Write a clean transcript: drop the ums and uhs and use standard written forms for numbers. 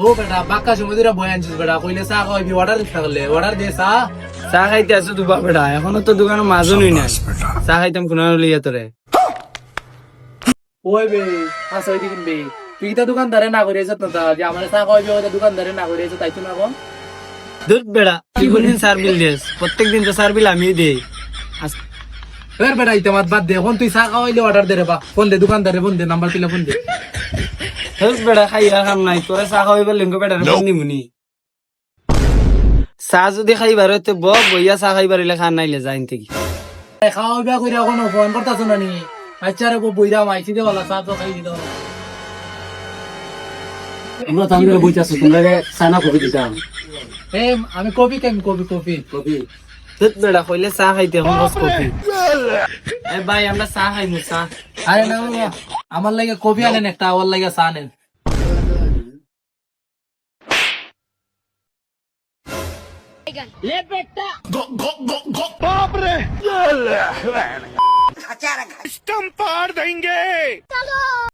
ও বেটা বাক্কা সময় ধরে বই আনছিস বেটা কইলে চা খাওয়াবি অর্ডার দিতে পারলে অর্ডার দিয়ে চা চা খাইতে আছো দুবা বেটা এখনো তো দোকানে মাজনই নাই চা খাইতাম কোন লিয়া তোরে ওই বে আসো ওই দিন বে তুই তো দোকানদারে না করে যেত না যে আমার চা খাওয়াবি ওই দোকানদারে না করে তাই তো না গো দুধ বেড়া তুই কোনদিন সার বিল দিস প্রত্যেকদিন তো সার বিল আমি দেই এর বেটা ইতে মাত বাদ দে এখন তুই চা খাওয়াইলে অর্ডার দে রে বা ফোন দে দোকানদারে ফোন দে নাম্বার দিলে ফোন দে হেল্প বেড়া খাইয়া খাম নাই তোরা চা খাওয়াইবার লিঙ্ক বেড়া ফোন নিমুনি চা যদি খাইবার হইতে বইয়া চা খাইবার হইলে খান নাইলে যাইন থেকে খাওয়াইবা কইরা এখন ফোন করতাছ না নি আচ্ছা রে বইরা মাইছি দে ওলা চা তো খাই দিত আমরা তাহলে বইতাছো তোমরা সানা কবি দিতাম এ আমি কপি খাইম কপি কপি কবি দুধ বেড়া কইলে চা খাইতে এখন বস কফি এ ভাই আমরা চা খাইমু চা আরে না বাবা, আমার লাগে কপি আনেন একটা ওর লাগে চা আনেন